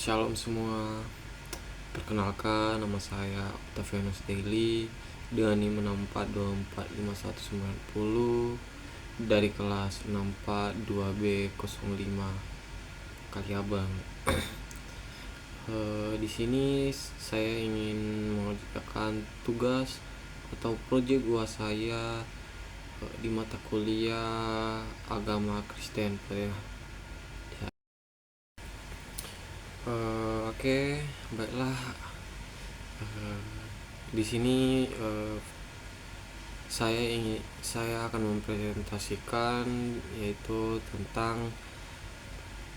Shalom semua. Perkenalkan, nama saya Octavianus Daily dengan NIM 64245190 dari kelas 642B05 Kaliabang. Di sini saya ingin mengerjakan tugas atau proyek UAS saya di mata kuliah agama Kristen. Oke, baiklah. Di sini saya akan mempresentasikan yaitu tentang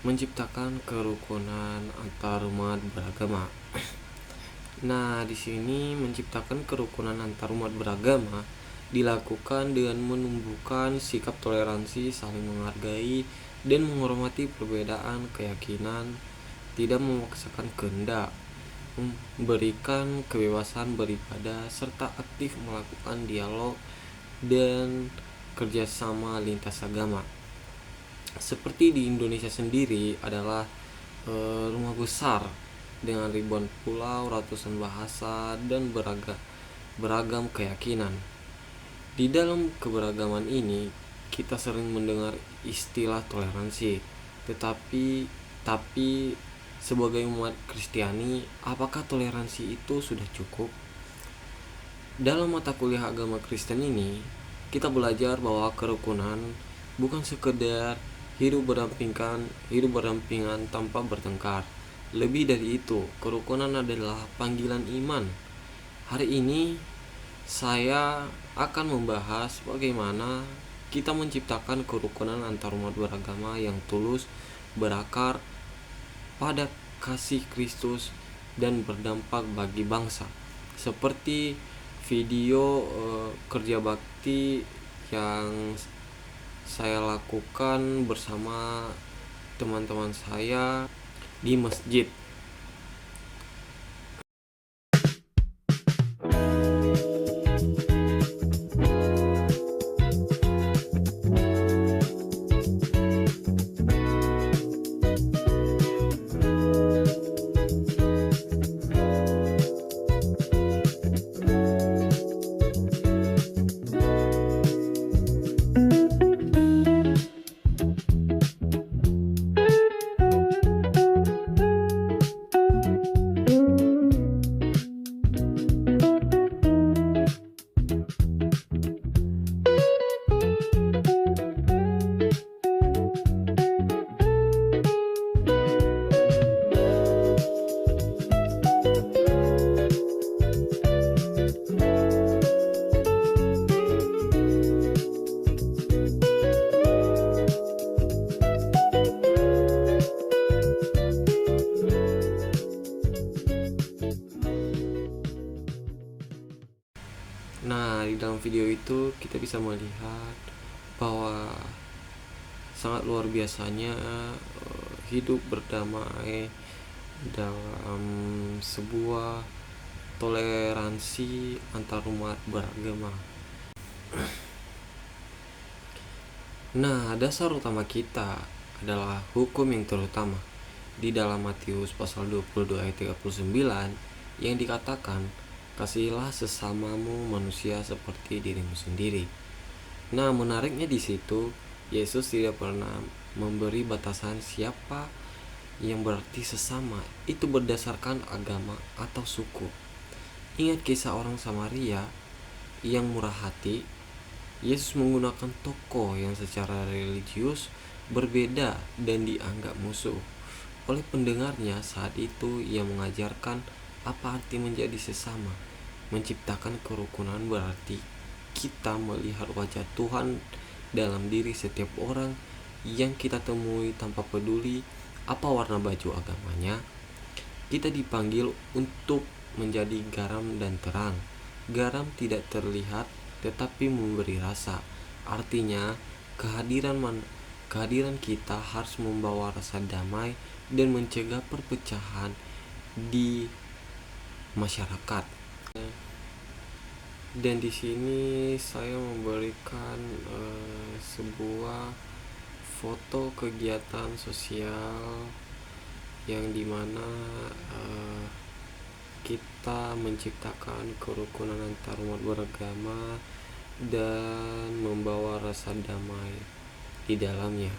menciptakan kerukunan antar umat beragama. Nah, di sini menciptakan kerukunan antar umat beragama dilakukan dengan menumbuhkan sikap toleransi, saling menghargai dan menghormati perbedaan keyakinan, tidak memaksakan kehendak, memberikan kebebasan beribadah, serta aktif melakukan dialog dan kerjasama lintas agama. Seperti di Indonesia sendiri adalah rumah besar dengan ribuan pulau, ratusan bahasa, dan beragam keyakinan. Di dalam keberagaman ini, kita sering mendengar istilah toleransi, tetapi sebagai umat Kristiani, apakah toleransi itu sudah cukup? Dalam mata kuliah agama Kristen ini, kita belajar bahwa kerukunan bukan sekedar hidup berdampingan tanpa bertengkar. Lebih dari itu, kerukunan adalah panggilan iman. Hari ini, saya akan membahas bagaimana kita menciptakan kerukunan antar umat beragama yang tulus, berakar pada kasih Kristus dan berdampak bagi bangsa. Seperti video kerja bakti yang saya lakukan bersama teman-teman saya di masjid. Nah, di dalam video itu kita bisa melihat bahwa sangat luar biasanya hidup berdamai dalam sebuah toleransi antar umat beragama. Nah, dasar utama kita adalah hukum yang terutama. Di dalam Matius pasal 22 ayat 39 yang dikatakan, "Kasihilah sesamamu manusia seperti dirimu sendiri." Nah, menariknya di situ, Yesus tidak pernah memberi batasan siapa yang berarti sesama itu berdasarkan agama atau suku. Ingat kisah orang Samaria yang murah hati. Yesus menggunakan tokoh yang secara religius berbeda dan dianggap musuh oleh pendengarnya. Saat itu ia mengajarkan apa arti menjadi sesama. Menciptakan kerukunan berarti kita melihat wajah Tuhan dalam diri setiap orang yang kita temui tanpa peduli apa warna baju agamanya. Kita dipanggil untuk menjadi garam dan terang. Garam tidak terlihat tetapi memberi rasa. Artinya, kehadiran kita harus membawa rasa damai dan mencegah perpecahan di masyarakat. Dan di sini saya memberikan sebuah foto kegiatan sosial yang dimana kita menciptakan kerukunan antar umat beragama dan membawa rasa damai di dalamnya.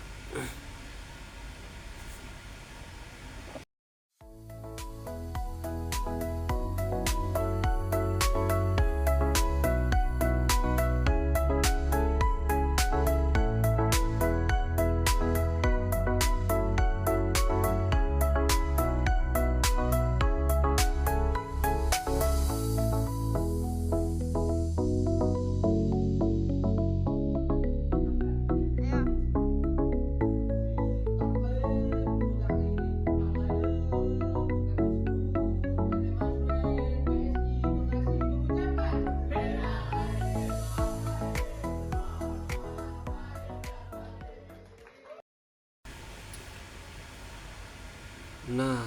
Nah,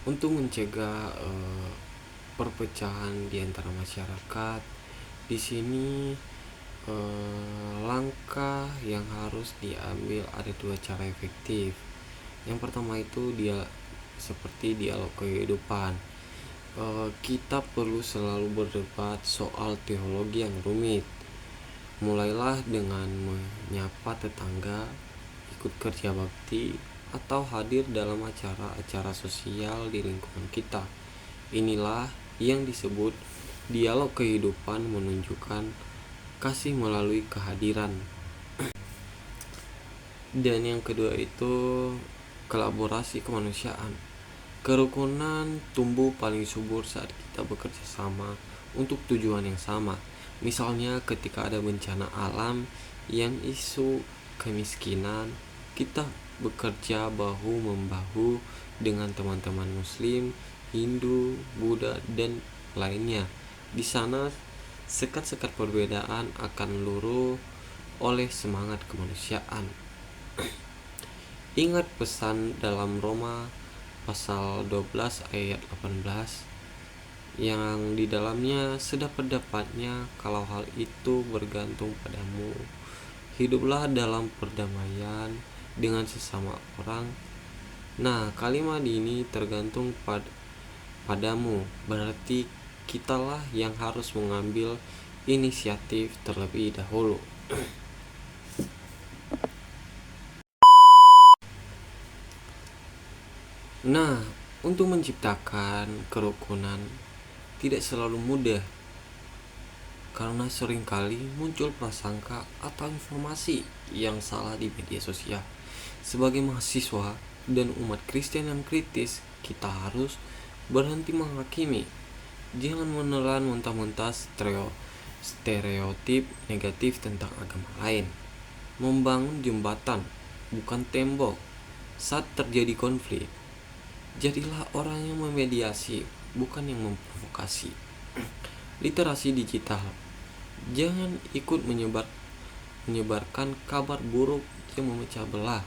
untuk mencegah perpecahan di antara masyarakat, di sini langkah yang harus diambil ada dua cara efektif. Yang pertama itu dia seperti dialog kehidupan. Kita perlu selalu berdebat soal teologi yang rumit. Mulailah dengan menyapa tetangga, ikut kerja bakti, atau hadir dalam acara-acara sosial di lingkungan kita. Inilah yang disebut dialog kehidupan, menunjukkan kasih melalui kehadiran. Dan yang kedua itu kolaborasi kemanusiaan. Kerukunan tumbuh paling subur saat kita bekerja sama untuk tujuan yang sama. Misalnya ketika ada bencana alam yang isu kemiskinan, kita bekerja bahu-membahu dengan teman-teman Muslim, Hindu, Buddha, dan lainnya. Di sana sekat-sekat perbedaan akan luruh oleh semangat kemanusiaan. Ingat pesan dalam Roma pasal 12 ayat 18 yang di dalamnya sedapat-dapatnya kalau hal itu bergantung padamu, hiduplah dalam perdamaian dengan sesama orang. Nah, kalimat ini tergantung padamu, berarti kitalah yang harus mengambil inisiatif terlebih dahulu. Nah, untuk menciptakan kerukunan tidak selalu mudah, karena seringkali muncul prasangka atau informasi yang salah di media sosial. Sebagai mahasiswa dan umat Kristen yang kritis, kita harus berhenti menghakimi. Jangan menelan mentah-mentah stereotip negatif tentang agama lain. Membangun jembatan, bukan tembok. Saat terjadi konflik, jadilah orang yang memediasi, bukan yang memprovokasi. Literasi digital. Jangan ikut menyebarkan kabar buruk yang memecah belah.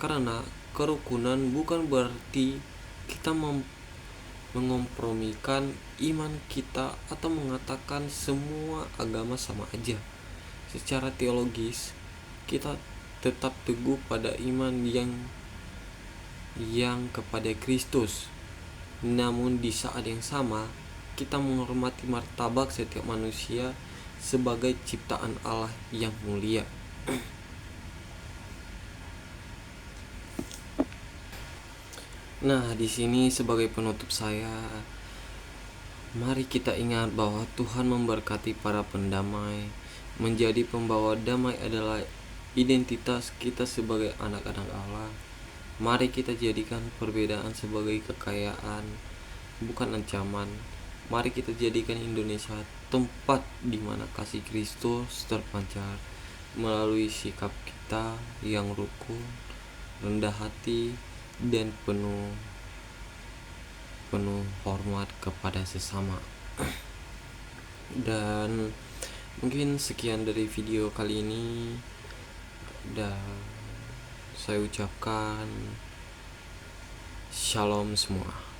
Karena kerukunan bukan berarti kita mengompromikan iman kita atau mengatakan semua agama sama aja. Secara teologis, kita tetap teguh pada iman yang kepada Kristus. Namun di saat yang sama, kita menghormati martabat setiap manusia sebagai ciptaan Allah yang mulia. Nah, di sini sebagai penutup saya, mari kita ingat bahwa Tuhan memberkati para pendamai. Menjadi pembawa damai adalah identitas kita sebagai anak-anak Allah. Mari kita jadikan perbedaan sebagai kekayaan, bukan ancaman. Mari kita jadikan Indonesia tempat di mana kasih Kristus terpancar melalui sikap kita yang rukun, rendah hati, dan penuh hormat kepada sesama. Dan mungkin sekian dari video kali ini, dan saya ucapkan shalom semua.